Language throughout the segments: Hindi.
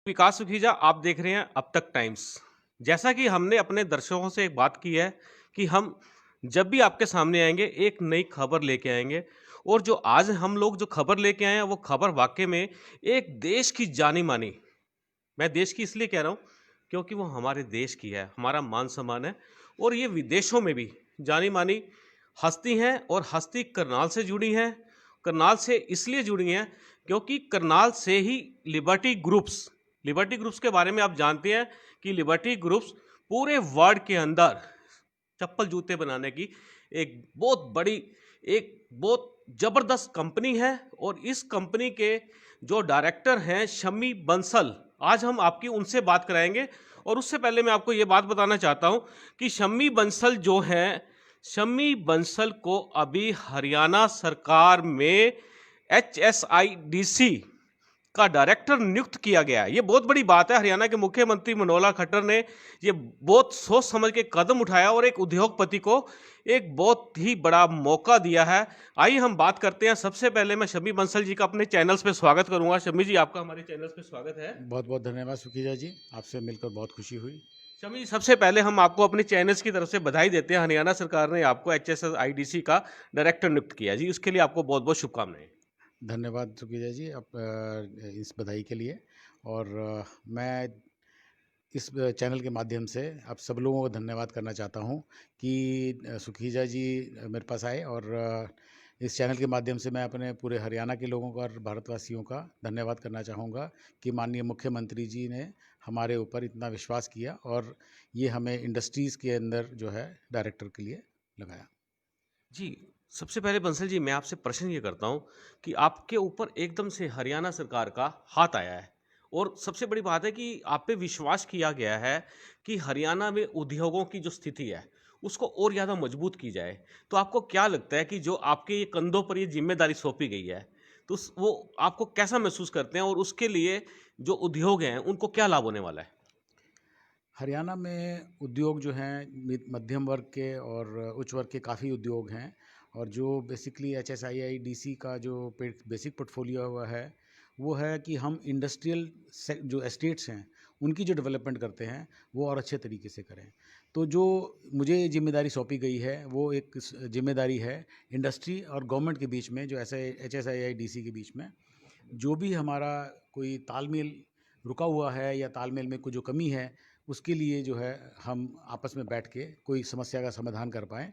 विकास सुखीजा, आप देख रहे हैं अब तक टाइम्स। जैसा कि हमने अपने दर्शकों से एक बात की है कि हम जब भी आपके सामने आएंगे एक नई खबर लेके आएंगे। और जो आज हम लोग जो खबर लेके आए हैं वो खबर वाकई में एक देश की जानी मानी, मैं देश की इसलिए कह रहा हूँ क्योंकि वो हमारे देश की है, हमारा मान सम्मान है। और ये विदेशों में भी जानी मानी हस्ती हैं और हस्ती करनाल से जुड़ी हैं। करनाल से इसलिए जुड़ी हैं क्योंकि करनाल से ही लिबर्टी ग्रुप्स के बारे में आप जानते हैं कि लिबर्टी ग्रुप्स पूरे वर्ल्ड के अंदर चप्पल जूते बनाने की एक बहुत जबरदस्त कंपनी है। और इस कंपनी के जो डायरेक्टर हैं शम्मी बंसल, आज हम आपकी उनसे बात कराएंगे। और उससे पहले मैं आपको ये बात बताना चाहता हूं कि शम्मी बंसल को अभी हरियाणा सरकार में HSIDC का डायरेक्टर नियुक्त किया गया है। ये बहुत बड़ी बात है। हरियाणा के मुख्यमंत्री मनोहर खट्टर ने ये बहुत सोच समझ के कदम उठाया और एक उद्योगपति को एक बहुत ही बड़ा मौका दिया है। आइए हम बात करते हैं। सबसे पहले मैं शम्मी बंसल जी का अपने चैनल्स पे स्वागत करूंगा। शम्मी जी, आपका हमारे चैनल्स पे स्वागत है। बहुत बहुत धन्यवाद सुखीजा जी, आपसे मिलकर बहुत खुशी हुई। शम्मी जी, सबसे पहले हम आपको अपने चैनल्स की तरफ से बधाई देते हैं। हरियाणा सरकार ने आपको HSIDC का डायरेक्टर नियुक्त किया जी, उसके लिए आपको बहुत बहुत शुभकामनाएं। धन्यवाद सुखीजा जी, आप इस बधाई के लिए। और मैं इस चैनल के माध्यम से आप सब लोगों को धन्यवाद करना चाहता हूँ कि सुखीजा जी मेरे पास आए। और इस चैनल के माध्यम से मैं अपने पूरे हरियाणा के लोगों का और भारतवासियों का धन्यवाद करना चाहूँगा कि माननीय मुख्यमंत्री जी ने हमारे ऊपर इतना विश्वास किया और ये हमें इंडस्ट्रीज़ के अंदर जो है डायरेक्टर के लिए लगाया। जी, सबसे पहले बंसल जी, मैं आपसे प्रश्न ये करता हूँ कि आपके ऊपर एकदम से हरियाणा सरकार का हाथ आया है और सबसे बड़ी बात है कि आप पे विश्वास किया गया है कि हरियाणा में उद्योगों की जो स्थिति है उसको और ज़्यादा मजबूत की जाए। तो आपको क्या लगता है कि जो आपके ये कंधों पर ये जिम्मेदारी सौंपी गई है, तो वो आपको कैसा महसूस करते हैं और उसके लिए जो उद्योग हैं उनको क्या लाभ होने वाला है? हरियाणा में उद्योग जो हैं मध्यम वर्ग के और उच्च वर्ग के काफ़ी उद्योग हैं। और जो बेसिकली HSIIDC का जो बेसिक पोर्टफोलियो हुआ है वो है कि हम इंडस्ट्रियल जो एस्टेट्स हैं उनकी जो डेवलपमेंट करते हैं वो और अच्छे तरीके से करें। तो जो मुझे ये जिम्मेदारी सौंपी गई है वो एक जिम्मेदारी है इंडस्ट्री और गवर्नमेंट के बीच में, जो ऐसे HSIIDC के बीच में जो भी हमारा कोई तालमेल रुका हुआ है या तालमेल में कोई जो कमी है उसके लिए जो है हम आपस में बैठ के कोई समस्या का समाधान कर पाएँ,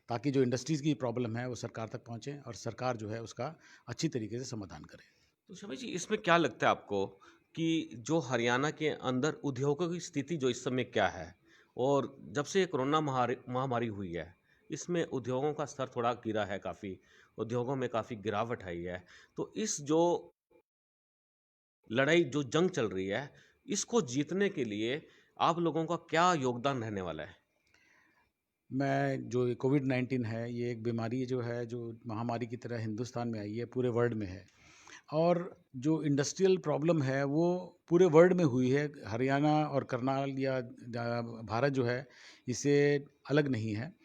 ताकि जो इंडस्ट्रीज़ की प्रॉब्लम है वो सरकार तक पहुँचे और सरकार जो है उसका अच्छी तरीके से समाधान करे। तो शमी जी, इसमें क्या लगता है आपको कि जो हरियाणा के अंदर उद्योगों की स्थिति जो इस समय क्या है, और जब से ये कोरोना महामारी हुई है इसमें उद्योगों का स्तर थोड़ा गिरा है, काफ़ी उद्योगों में काफ़ी गिरावट आई है। तो इस जो लड़ाई जो जंग चल रही है इसको जीतने के लिए आप लोगों का क्या योगदान रहने वाला है? मैं जो कोविड-19 है ये एक बीमारी जो है जो महामारी की तरह हिंदुस्तान में आई है, पूरे वर्ल्ड में है। और जो इंडस्ट्रियल प्रॉब्लम है वो पूरे वर्ल्ड में हुई है। हरियाणा और करनाल या भारत जो है इससे अलग नहीं है।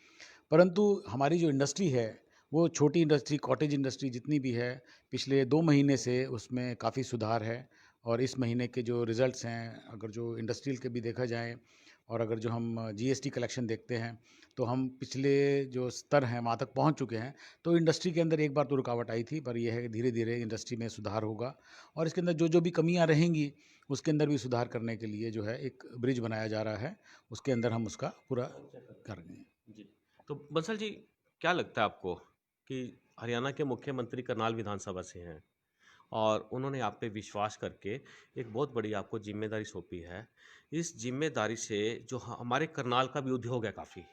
परंतु हमारी जो इंडस्ट्री है वो छोटी इंडस्ट्री, कॉटेज इंडस्ट्री जितनी भी है, पिछले 2 महीने से उसमें काफ़ी सुधार है। और इस महीने के जो रिज़ल्ट्स हैं, अगर जो इंडस्ट्रियल के भी देखा जाए और अगर जो हम GST कलेक्शन देखते हैं, तो हम पिछले जो स्तर हैं वहाँ तक पहुँच चुके हैं। तो इंडस्ट्री के अंदर एक बार तो रुकावट आई थी, पर ये है कि धीरे-धीरे इंडस्ट्री में सुधार होगा और इसके अंदर जो-जो भी कमियाँ रहेंगी, उसके अंदर भी सुधार करने के लिए जो है एक ब्रिज बनाया जा रहा है, उसके अंदर हम उसका पूरा करेंगे। जी। तो बंसल जी, क्या लगता है आपको कि हरियाणा के मुख्यमंत्री करनाल विधानसभा से हैं और उन्होंने आप पे विश्वास करके एक बहुत बड़ी आपको जिम्मेदारी सौंपी है। इस जिम्मेदारी से जो हमारे करनाल का भी उद्योग है काफ़ी,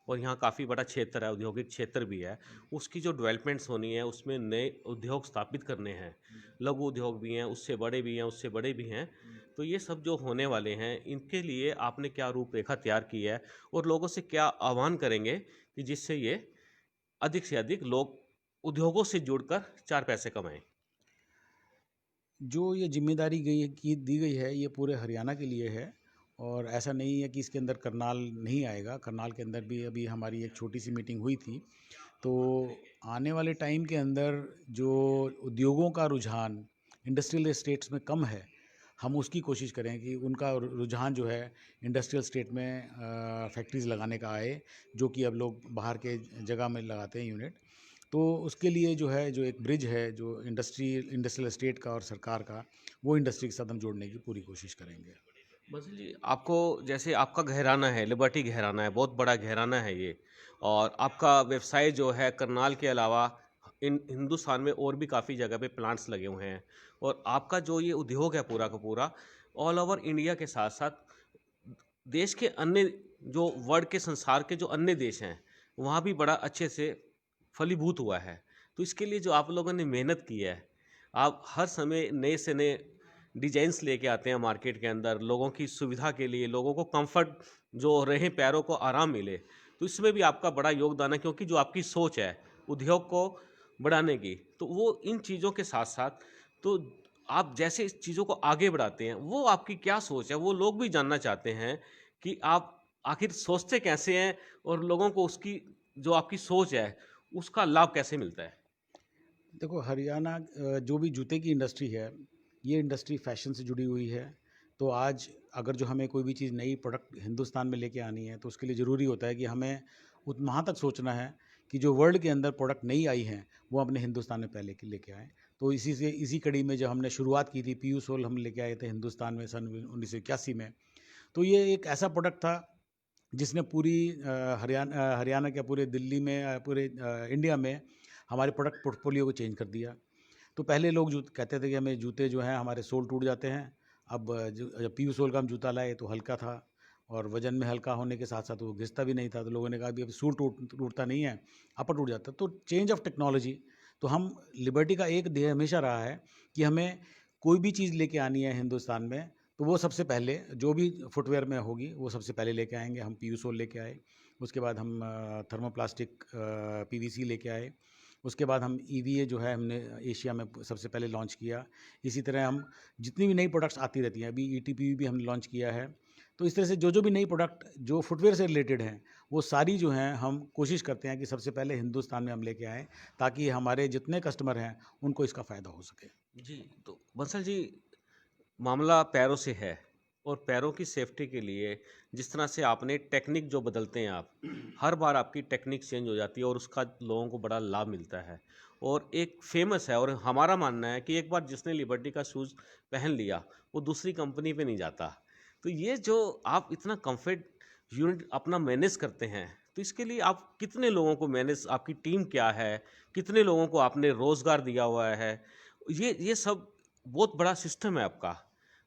और यहाँ काफ़ी बड़ा क्षेत्र है, औद्योगिक क्षेत्र भी है, उसकी जो डेवलपमेंट्स होनी है उसमें नए उद्योग स्थापित करने हैं। लघु उद्योग भी हैं, उससे बड़े भी हैं, उससे बड़े भी हैं। तो ये सब जो होने वाले हैं इनके लिए आपने क्या रूपरेखा तैयार की है और लोगों से क्या आह्वान करेंगे कि जिससे ये अधिक से अधिक लोग उद्योगों से जुड़कर चार पैसे कमाएं? जो ये ज़िम्मेदारी दी गई है ये पूरे हरियाणा के लिए है। और ऐसा नहीं है कि इसके अंदर करनाल नहीं आएगा। करनाल के अंदर भी अभी हमारी एक छोटी-सी मीटिंग हुई थी। तो आने वाले टाइम के अंदर जो उद्योगों का रुझान इंडस्ट्रियल एस्टेट्स में कम है, हम उसकी कोशिश करें कि उनका रुझान जो है इंडस्ट्रियल स्टेट में फैक्ट्रीज़ लगाने का आए, जो कि अब लोग बाहर के जगह में लगाते हैं यूनिट। तो उसके लिए जो है, जो एक ब्रिज है, जो इंडस्ट्रियल एस्टेट का और सरकार का, वो इंडस्ट्री के साथ हम जोड़ने की पूरी कोशिश करेंगे। बंसल जी, आपको जैसे आपका घराना है, लिबर्टी घराना है, बहुत बड़ा घराना है ये, और आपका व्यवसाय जो है करनाल के अलावा इन हिंदुस्तान में और भी काफ़ी जगह पे प्लांट्स लगे हुए हैं, और आपका जो ये उद्योग है पूरा का पूरा ऑल ओवर इंडिया के साथ साथ देश के अन्य जो वर्ल्ड के संसार के जो अन्य देश हैं, वहाँ भी बड़ा अच्छे से फलीभूत हुआ है। तो इसके लिए जो आप लोगों ने मेहनत की है, आप हर समय नए से नए डिजाइन्स लेके आते हैं मार्केट के अंदर, लोगों की सुविधा के लिए, लोगों को कंफर्ट जो रहे, पैरों को आराम मिले। तो इसमें भी आपका बड़ा योगदान है, क्योंकि जो आपकी सोच है उद्योग को बढ़ाने की, तो वो इन चीज़ों के साथ-साथ, तो आप जैसे इस चीज़ों को आगे बढ़ाते हैं, वो आपकी क्या सोच है? वो लोग भी जानना चाहते हैं कि आप आखिर सोचते कैसे हैं, और लोगों को उसकी जो आपकी सोच है, उसका लाभ कैसे मिलता है? देखो, हरियाणा जो भी जूते की इंडस्ट्री है, ये इंडस्ट्री फैशन से जुड़ी हुई है। तो आज अगर जो हमें कोई भी चीज़ नई प्रोडक्ट हिंदुस्तान में लेके आनी है, तो उसके लिए ज़रूरी होता है कि हमें उत वहाँ तक सोचना है कि जो वर्ल्ड के अंदर प्रोडक्ट नई आई हैं, वो अपने हिंदुस्तान में पहले के लेके आएँ। तो इसी कड़ी में जब हमने शुरुआत की थी, पीयू सोल हम लेके आए थे हिंदुस्तान में सन 1981 में। तो ये एक ऐसा प्रोडक्ट था जिसने पूरी हरियाणा क्या पूरे दिल्ली में, पूरे इंडिया में हमारे प्रोडक्ट पोर्टफोलियो को चेंज कर दिया। तो पहले लोग जूत कहते थे कि हमें जूते जो हैं हमारे सोल टूट जाते हैं। अब जब पीयू सोल का हम जूता लाए तो हल्का था, और वज़न में हल्का होने के साथ-साथ वो घिसता भी नहीं था। तो लोगों ने कहा अभी अब सोल टूटता नहीं है, अपड़ टूट जाता है। तो चेंज ऑफ टेक्नोलॉजी, तो हम लिबर्टी का एक ध्येय हमेशा रहा है कि हमें कोई भी चीज़ लेके आनी है हिंदुस्तान में, तो वो सबसे पहले जो भी फुटवियर में होगी, वो सबसे पहले लेके आएँगे। हम पीयू सोल लेके आए, उसके बाद हम थर्मोप्लास्टिक पीवीसी लेके आए। उसके बाद हम ईवीए जो है हमने एशिया में सबसे पहले लॉन्च किया। इसी तरह हम जितनी भी नई प्रोडक्ट्स आती रहती हैं, अभी ईटीपी भी हमने लॉन्च किया है। तो इस तरह से जो भी नई प्रोडक्ट जो फुटवियर से रिलेटेड हैं, वो सारी जो हैं हम कोशिश करते हैं कि सबसे पहले हिंदुस्तान में हम लेके आएँ, ताकि हमारे जितने कस्टमर हैं, उनको इसका फ़ायदा हो सके। जी, तो बंसल जी, मामला पैरों से है, और पैरों की सेफ्टी के लिए जिस तरह से आपने टेक्निक जो बदलते हैं आप, हर बार आपकी टेक्निक चेंज हो जाती है और उसका लोगों को बड़ा लाभ मिलता है, और एक फेमस है, और हमारा मानना है कि एक बार जिसने लिबर्टी का शूज़ पहन लिया, वो दूसरी कंपनी पे नहीं जाता। तो ये जो आप इतना कंफर्ट यूनिट अपना मैनेज करते हैं, तो इसके लिए आप कितने लोगों को मैनेज, आपकी टीम क्या है, कितने लोगों को आपने रोज़गार दिया हुआ है? ये सब बहुत बड़ा सिस्टम है आपका।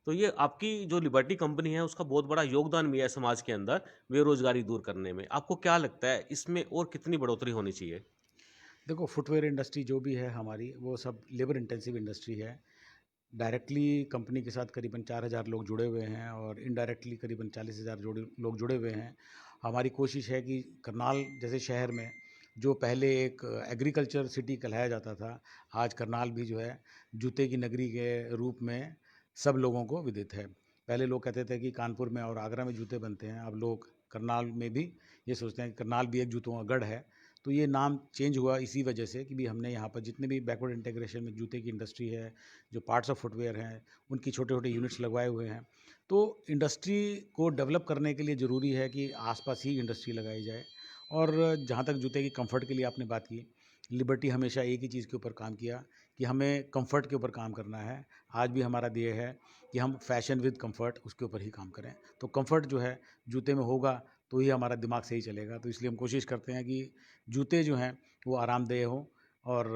तो ये आपकी जो लिबर्टी कंपनी है, उसका बहुत बड़ा योगदान भी है समाज के अंदर बेरोज़गारी दूर करने में। आपको क्या लगता है इसमें और कितनी बढ़ोतरी होनी चाहिए? देखो, फुटवियर इंडस्ट्री जो भी है हमारी, वो सब लेबर इंटेंसिव इंडस्ट्री है। डायरेक्टली कंपनी के साथ करीबन 4,000 लोग जुड़े हुए हैं, और इनडायरेक्टली करीबन 40,000 लोग जुड़े हुए हैं। हमारी कोशिश है कि करनाल जैसे शहर में, जो पहले एक एग्रीकल्चर सिटी कहलाया जाता था, आज करनाल भी जो है जूते की नगरी के रूप में सब लोगों को विदित है। पहले लोग कहते थे कि कानपुर में और आगरा में जूते बनते हैं, अब लोग करनाल में भी ये सोचते हैं कि करनाल भी एक जूतों का गढ़ है। तो ये नाम चेंज हुआ इसी वजह से कि भी हमने यहाँ पर जितने भी बैकवर्ड इंटीग्रेशन में जूते की इंडस्ट्री है, जो पार्ट्स ऑफ फुटवियर हैं, उनकी छोटे-छोटे यूनिट्स लगवाए हुए हैं। तो इंडस्ट्री को डेवलप करने के लिए ज़रूरी है कि आस-पास ही इंडस्ट्री लगाई जाए। और जहाँ तक जूते की कम्फ़र्ट की लिए आपने बात की, लिबर्टी हमेशा एक ही चीज़ के ऊपर काम किया कि हमें कम्फ़र्ट के ऊपर काम करना है। आज भी हमारा ध्येय है कि हम फैशन विद कम्फ़र्ट, उसके ऊपर ही काम करें। तो कम्फ़र्ट जो है जूते में होगा, तो ही हमारा दिमाग सही चलेगा। तो इसलिए हम कोशिश करते हैं कि जूते जो हैं वो आरामदेह हों, और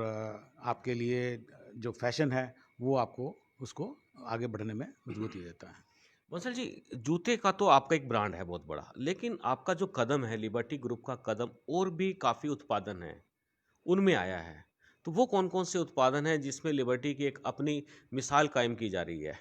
आपके लिए जो फ़ैशन है वो आपको उसको आगे बढ़ने में मजबूती देता है। बंसल जी, जूते का तो आपका एक ब्रांड है बहुत बड़ा, लेकिन आपका जो कदम है लिबर्टी ग्रुप का कदम, और भी काफ़ी उत्पादन है, उनमें आया है। तो वो कौन-कौन से उत्पादन हैं जिसमें लिबर्टी की एक अपनी मिसाल कायम की जा रही है?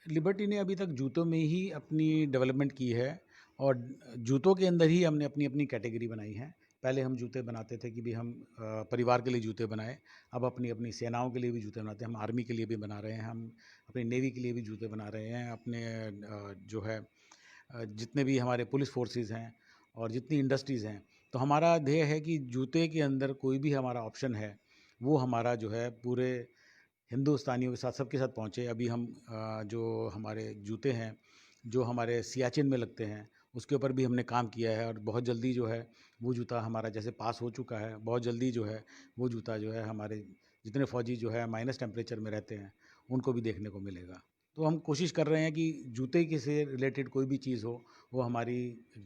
लिबर्टी ने अभी तक जूतों में ही अपनी डेवलपमेंट की है, और जूतों के अंदर ही हमने अपनी अपनी कैटेगरी बनाई है। पहले हम जूते बनाते थे कि भी हम परिवार के लिए जूते बनाए। अब अपनी अपनी सेनाओं के लिए भी जूते बनाते हैं, हम आर्मी के लिए भी बना रहे हैं, हम अपनी नेवी के लिए भी जूते बना रहे हैं, अपने जो है जितने भी हमारे पुलिस फोर्सेस हैं और जितनी इंडस्ट्रीज़ हैं। तो हमारा ध्येय है कि जूते के अंदर कोई भी हमारा ऑप्शन है, वो हमारा जो है पूरे हिंदुस्तानियों के साथ सबके साथ पहुँचे। अभी हम जो हमारे जूते हैं, जो हमारे सियाचिन में लगते हैं, उसके ऊपर भी हमने काम किया है और बहुत जल्दी जो है वो जूता हमारा जैसे पास हो चुका है, बहुत जल्दी जो है वो जूता जो है हमारे जितने फ़ौजी जो है माइनस टेम्परेचर में रहते हैं, उनको भी देखने को मिलेगा। तो हम कोशिश कर रहे हैं कि जूते के से रिलेटेड कोई भी चीज़ हो, वो हमारी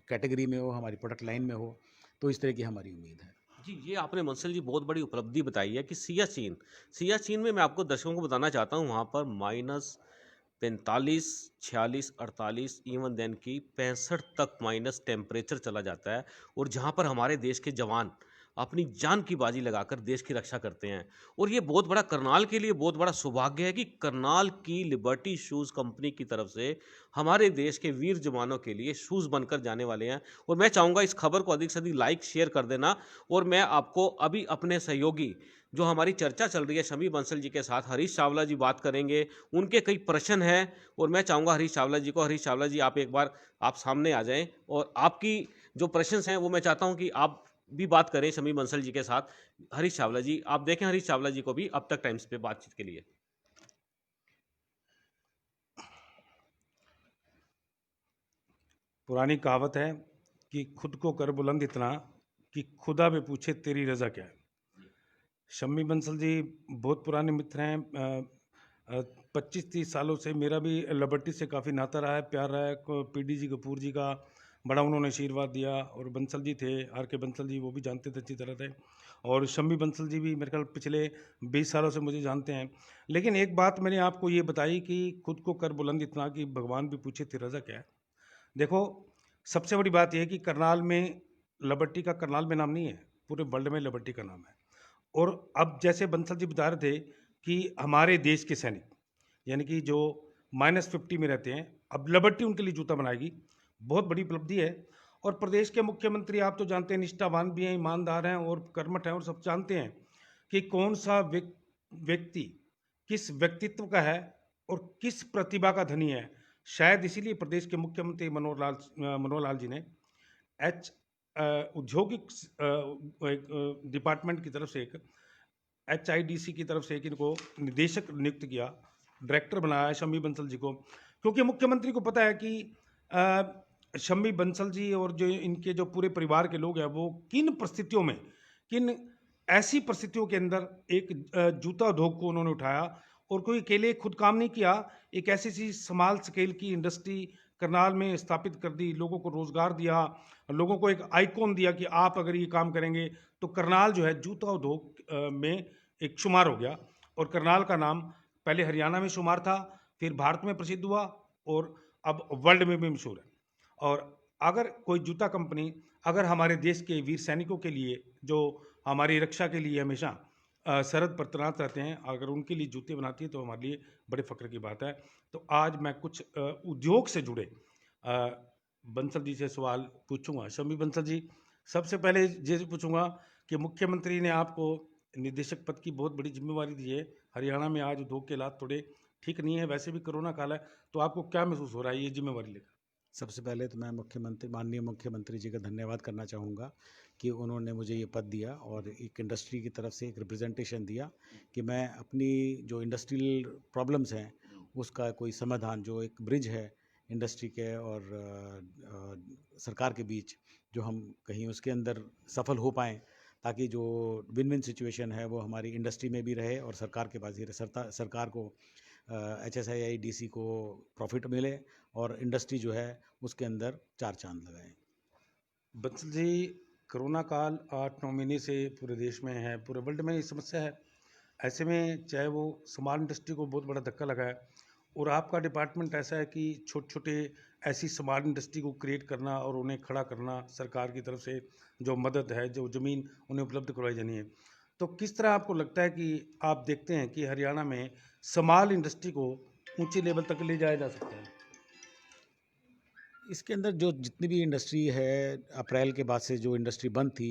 कैटेगरी में हो, हमारी प्रोडक्ट लाइन में हो, तो इस तरह की हमारी उम्मीद है। जी, ये आपने मंसल जी बहुत बड़ी उपलब्धि बताई है कि सियाचिन, सियाचिन में मैं आपको दर्शकों को बताना चाहता हूँ वहाँ पर -45, 46, 48 इवन देन की 65 तक माइनस टेम्परेचर चला जाता है और जहाँ पर हमारे देश के जवान अपनी जान की बाजी लगाकर देश की रक्षा करते हैं। और ये बहुत बड़ा करनाल के लिए बहुत बड़ा सौभाग्य है कि करनाल की लिबर्टी शूज़ कंपनी की तरफ से हमारे देश के वीर जवानों के लिए शूज़ बनकर जाने वाले हैं। और मैं चाहूँगा इस खबर को अधिक से अधिक लाइक शेयर कर देना। और मैं आपको अभी अपने सहयोगी जो हमारी चर्चा चल रही है शमी बंसल जी के साथ हरीश चावला जी बात करेंगे। उनके कई प्रश्न हैं और मैं चाहूँगा हरीश चावला जी आप एक बार आप सामने आ जाएँ और आपकी जो प्रश्न हैं वो मैं चाहता हूँ कि आप भी बात करें शमी बंसल जी के साथ। हरीश चावला जी, आप देखें हरीश चावला जी को भी अब तक टाइम्स पे बातचीत के लिए। पुरानी कहावत है कि खुद को कर बुलंद इतना कि खुदा भी पूछे तेरी रज़ा क्या है। शम्मी बंसल जी बहुत पुराने मित्र हैं। 25-30 सालों से मेरा भी लिबर्टी से काफ़ी नाता रहा है, प्यार रहा है। पीडी जी कपूर जी का बड़ा उन्होंने आशीर्वाद दिया और बंसल जी थे, आर के बंसल जी, वो भी जानते थे अच्छी तरह से। और शम्मी बंसल जी भी मेरे ख्याल पिछले 20 सालों से मुझे जानते हैं। लेकिन एक बात मैंने आपको ये बताई कि खुद को कर बुलंद इतना कि भगवान भी पूछे तेरी रज़ा क्या है। देखो, सबसे बड़ी बात ये है कि करनाल में लिबर्टी का करनाल में नाम नहीं है, पूरे वर्ल्ड में लिबर्टी का नाम है। और अब जैसे बंसल जी बता रहे थे कि हमारे देश के सैनिक यानी कि जो -50 में रहते हैं, अब लिबर्टी उनके लिए जूता बनाएगी। बहुत बड़ी उपलब्धि है। और प्रदेश के मुख्यमंत्री आप तो जानते हैं निष्ठावान भी हैं, ईमानदार हैं और कर्मठ हैं और सब जानते हैं कि कौन सा व्यक्ति किस व्यक्तित्व का है और किस प्रतिभा का धनी है। शायद इसीलिए प्रदेश के मुख्यमंत्री मनोहर लाल जी ने एच औद्योगिक डिपार्टमेंट की तरफ से एक HIDC की तरफ से एक इनको निदेशक नियुक्त किया, डायरेक्टर बनाया है शम्मी बंसल जी को। क्योंकि मुख्यमंत्री को पता है कि शम्मी बंसल जी और जो इनके जो पूरे परिवार के लोग हैं वो किन परिस्थितियों में, किन ऐसी परिस्थितियों के अंदर एक जूता उद्योग को उन्होंने उठाया और कोई अकेले खुद काम नहीं किया। एक ऐसी सी स्मॉल स्केल की इंडस्ट्री करनाल में स्थापित कर दी, लोगों को रोजगार दिया, लोगों को एक आइकॉन दिया कि आप अगर ये काम करेंगे तो करनाल जो है जूता उद्योग में एक शुमार हो गया। और करनाल का नाम पहले हरियाणा में शुमार था, फिर भारत में प्रसिद्ध हुआ और अब वर्ल्ड में भी मशहूर है। और अगर कोई जूता कंपनी अगर हमारे देश के वीर सैनिकों के लिए जो हमारी रक्षा के लिए हमेशा सरहद पर तैनात रहते हैं, अगर उनके लिए जूते बनाती है तो हमारे लिए बड़े फ़ख्र की बात है। तो आज मैं कुछ उद्योग से जुड़े बंसल जी से सवाल पूछूंगा। शम्मी बंसल जी, सबसे पहले ये पूछूंगा कि मुख्यमंत्री ने आपको निदेशक पद की बहुत बड़ी जिम्मेवारी दी है। हरियाणा में आज उद्योग के हालात थोड़े ठीक नहीं है, वैसे भी कोरोना काल है, तो आपको क्या महसूस हो रहा है ये जिम्मेवारी लेकर? सबसे पहले तो मैं माननीय मुख्यमंत्री जी का धन्यवाद करना चाहूँगा कि उन्होंने मुझे ये पद दिया और एक इंडस्ट्री की तरफ से एक रिप्रेजेंटेशन दिया कि मैं अपनी जो इंडस्ट्रियल प्रॉब्लम्स हैं उसका कोई समाधान, जो एक ब्रिज है इंडस्ट्री के और सरकार के बीच, जो हम कहीं उसके अंदर सफल हो पाएँ, ताकि जो विन विन सिचुएशन है वो हमारी इंडस्ट्री में भी रहे और सरकार के पास ही रहे। सरकार को HSIIDC को प्रॉफिट मिले और इंडस्ट्री जो है उसके अंदर चार चांद लगाए। बंसल जी, कोरोना काल 8-9 महीने से पूरे देश में है, पूरे वर्ल्ड में ये समस्या है। ऐसे में चाहे वो स्मॉल इंडस्ट्री को बहुत बड़ा धक्का लगा है और आपका डिपार्टमेंट ऐसा है कि छोटे-छोटे ऐसी स्मॉल इंडस्ट्री को क्रिएट करना और उन्हें खड़ा करना, सरकार की तरफ से जो मदद है, जो ज़मीन उन्हें उपलब्ध करवाई जानी है। तो किस तरह आपको लगता है कि आप देखते हैं कि हरियाणा में स्मॉल इंडस्ट्री को ऊँचे लेवल तक ले जाया जा सकता है? इसके अंदर जो जितनी भी इंडस्ट्री है, अप्रैल के बाद से जो इंडस्ट्री बंद थी,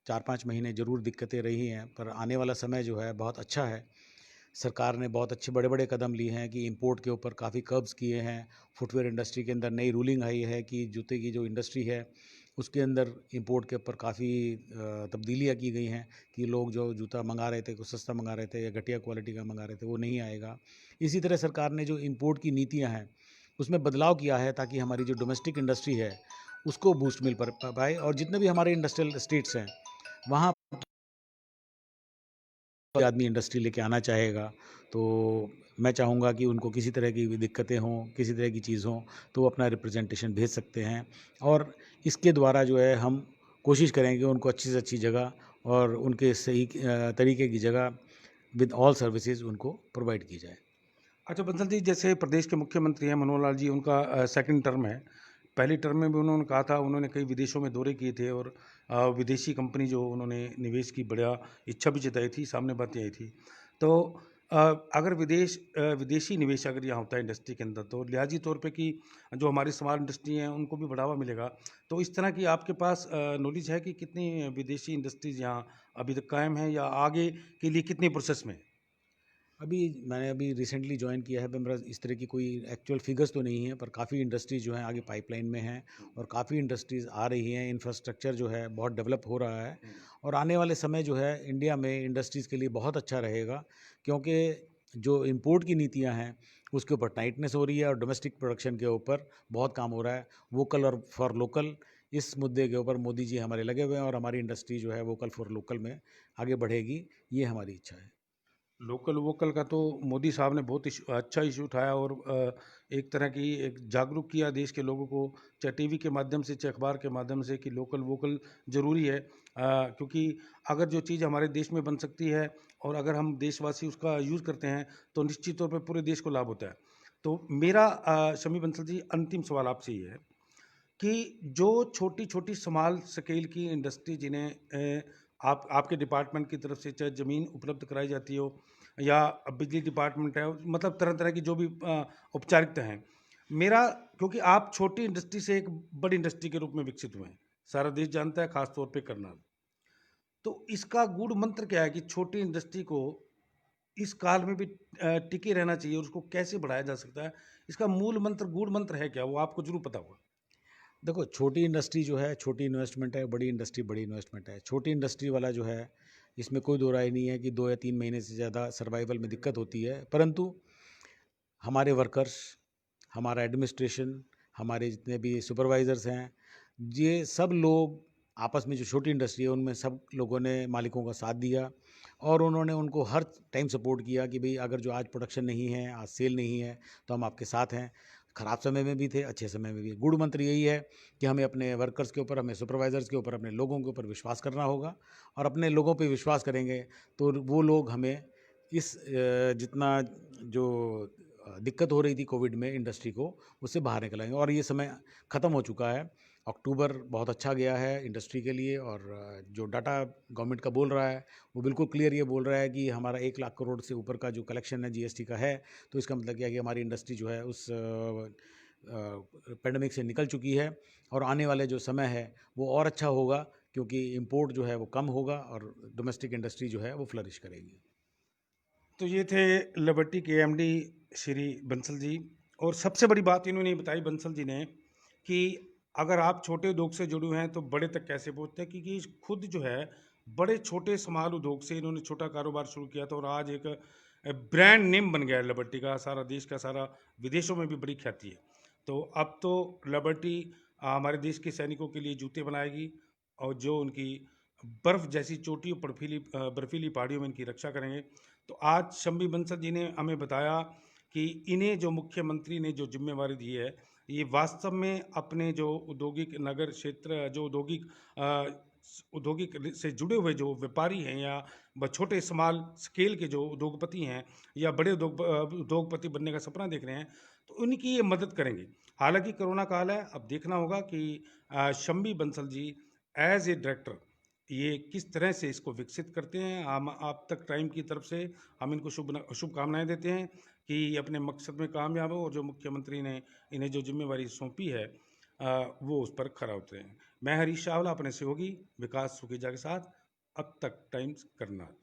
4-5 महीने ज़रूर दिक्कतें रही हैं, पर आने वाला समय जो है बहुत अच्छा है। सरकार ने बहुत अच्छे बड़े-बड़े कदम लिए हैं कि इंपोर्ट के ऊपर काफ़ी कर्ब्स किए हैं। फुटवियर इंडस्ट्री के अंदर नई रूलिंग आई है कि जूते की जो इंडस्ट्री है उसके अंदर इंपोर्ट के ऊपर काफ़ी तब्दीलियाँ की गई हैं कि लोग जो जूता मंगा रहे थे, कुछ सस्ता मंगा रहे थे या घटिया क्वालिटी का मंगा रहे थे, वो नहीं आएगा। इसी तरह सरकार ने जो इंपोर्ट की नीतियाँ हैं, उसमें बदलाव किया है ताकि हमारी जो डोमेस्टिक इंडस्ट्री है, उसको बूस्ट मिल पाए और जितने भी हमारे इंडस्ट्रियल एस्टेट्स हैं, वहाँ कोई आदमी इंडस्ट्री लेके आना चाहेगा, तो मैं चाहूँगा कि उनको किसी तरह की भी दिक्कतें हों, किसी तरह की चीज़ हो, तो वो अपना रिप्रेजेंटेशन भेज सकते हैं और इसके द्वारा जो है हम कोशिश करेंगे उनको अच्छी से अच्छी जगह और उनके सही तरीके की जगह विद ऑल सर्विसेज उनको प्रोवाइड की जाए। अच्छा बंसल जी, जैसे प्रदेश के मुख्यमंत्री हैं मनोहर लाल जी, उनका सेकंड टर्म है। पहली टर्म में भी उन्होंने कहा था, उन्होंने कई विदेशों में दौरे किए थे और विदेशी कंपनी जो उन्होंने निवेश की बड़ा इच्छा भी जताई थी, सामने बातें आई थी। तो अ, अगर विदेशी निवेश अगर यहाँ होता है इंडस्ट्री के अंदर, तो लिहाजी तौर पे कि जो हमारी स्मॉल इंडस्ट्री है उनको भी बढ़ावा मिलेगा। तो इस तरह की आपके पास नॉलेज है कि कितनी विदेशी इंडस्ट्रीज़ यहाँ अभी तक कायम है या आगे के लिए कितनी प्रोसेस में है? मैंने अभी रिसेंटली जॉइन किया है, मेरा इस तरह की कोई एक्चुअल फिगर्स तो नहीं है, पर काफ़ी इंडस्ट्रीज़ जो हैं आगे पाइपलाइन में हैं और काफ़ी इंडस्ट्रीज़ आ रही हैं, इंफ्रास्ट्रक्चर जो है बहुत डेवलप हो रहा है और आने वाले समय जो है इंडिया में इंडस्ट्रीज़ के लिए बहुत अच्छा रहेगा क्योंकि जो इम्पोर्ट की नीतियाँ हैं उसके ऊपर टाइटनेस हो रही है और डोमेस्टिक प्रोडक्शन के ऊपर बहुत काम हो रहा है। वोकल और फॉर लोकल, इस मुद्दे के ऊपर मोदी जी हमारे लगे हुए हैं और हमारी इंडस्ट्री जो है वोकल फॉर लोकल में आगे बढ़ेगी, ये हमारी इच्छा है। लोकल वोकल का तो मोदी साहब ने बहुत अच्छा इशू उठाया और एक तरह की एक जागरूक किया देश के लोगों को, चाहे टीवी के माध्यम से चाहे अखबार के माध्यम से, कि लोकल वोकल ज़रूरी है। क्योंकि अगर जो चीज़ हमारे देश में बन सकती है और अगर हम देशवासी उसका यूज़ करते हैं तो निश्चित तौर पे पूरे देश को लाभ होता है। तो मेरा शमी बंसल जी अंतिम सवाल आपसे ये है कि जो छोटी-छोटी स्मॉल स्केल की इंडस्ट्री जिन्हें आप आपके डिपार्टमेंट की तरफ से चाहे ज़मीन उपलब्ध कराई जाती हो या बिजली डिपार्टमेंट है, मतलब तरह-तरह की जो भी औपचारिकता हैं। मेरा क्योंकि आप छोटी इंडस्ट्री से एक बड़ी इंडस्ट्री के रूप में विकसित हुए हैं। सारा देश जानता है, ख़ास तौर पे करनाल। तो इसका गूढ़ मंत्र क्या है कि छोटी इंडस्ट्री को इस काल में भी टिके रहना चाहिए और उसको कैसे बढ़ाया जा सकता है? इसका मूल मंत्र, गूढ़ मंत्र है क्या? वो आपको ज़रूर पता होगा। देखो, छोटी इंडस्ट्री जो है छोटी इन्वेस्टमेंट है, बड़ी इंडस्ट्री बड़ी इन्वेस्टमेंट है। छोटी इंडस्ट्री वाला जो है इसमें कोई दो राय नहीं है कि 2 या 3 महीने से ज़्यादा सर्वाइवल में दिक्कत होती है, परंतु हमारे वर्कर्स, हमारा एडमिनिस्ट्रेशन, हमारे जितने भी सुपरवाइज़र्स हैं, ये सब लोग आपस में जो छोटी इंडस्ट्री है उनमें सब लोगों ने मालिकों का साथ दिया और उन्होंने उनको हर टाइम सपोर्ट किया कि भई अगर जो आज प्रोडक्शन नहीं है, आज सेल नहीं है, तो हम आपके साथ हैं। खराब समय में भी थे, अच्छे समय में भी। गूढ़ मंत्र यही है कि हमें अपने वर्कर्स के ऊपर, हमें सुपरवाइज़र्स के ऊपर, अपने लोगों के ऊपर विश्वास करना होगा और अपने लोगों पे विश्वास करेंगे तो वो लोग हमें इस जितना जो दिक्कत हो रही थी कोविड में इंडस्ट्री को, उससे बाहर निकलेंगे और ये समय ख़त्म हो चुका है। अक्टूबर बहुत अच्छा गया है इंडस्ट्री के लिए और जो डाटा गवर्नमेंट का बोल रहा है, वो बिल्कुल क्लियर ये बोल रहा है कि हमारा 1 लाख करोड़ से ऊपर का जो कलेक्शन है जीएसटी का है, तो इसका मतलब क्या है कि हमारी इंडस्ट्री जो है उस पैंडेमिक से निकल चुकी है और आने वाले जो समय है, वो और अच्छा होगा क्योंकि इम्पोर्ट जो है वो कम होगा और डोमेस्टिक इंडस्ट्री जो है वो फ्लरिश करेगी। तो ये थे लिबर्टी के एमडी श्री बंसल जी। और सबसे बड़ी बात इन्होंने ये बताई बंसल जी ने कि अगर आप छोटे उद्योग से जुड़े हुए हैं तो बड़े तक कैसे पहुंचते हैं, क्योंकि खुद जो है बड़े छोटे समाल उद्योग से इन्होंने छोटा कारोबार शुरू किया था और आज एक ब्रांड नेम बन गया है लिबर्टी का, सारा देश का, सारा विदेशों में भी बड़ी ख्याति है। तो अब तो लिबर्टी हमारे देश के सैनिकों के लिए जूते बनाएगी और जो उनकी बर्फ़ जैसी चोटियों बर्फीली पहाड़ियों में इनकी रक्षा करेंगे। तो आज शम्मी बंसल जी ने हमें बताया कि इन्हें जो मुख्यमंत्री ने जो जिम्मेवारी दी है, ये वास्तव में अपने जो औद्योगिक नगर क्षेत्र, जो औद्योगिक से जुड़े हुए जो व्यापारी हैं या छोटे स्मॉल स्केल के जो उद्योगपति हैं या बड़े उद्योगपति बनने का सपना देख रहे हैं, तो उनकी ये मदद करेंगे। हालांकि कोरोना काल है, अब देखना होगा कि Shammi Bansal ji as a director ये किस तरह से इसको विकसित करते हैं। हम आप तक टाइम की तरफ से हम इनको शुभकामनाएं देते हैं कि ये अपने मकसद में कामयाब हो और जो मुख्यमंत्री ने इन्हें जो जिम्मेवारी सौंपी है वो उस पर खरा उतरे हैं। मैं हरीश चावला अपने सहयोगी विकास सुखीजा के साथ अब तक टाइम्स करनाल।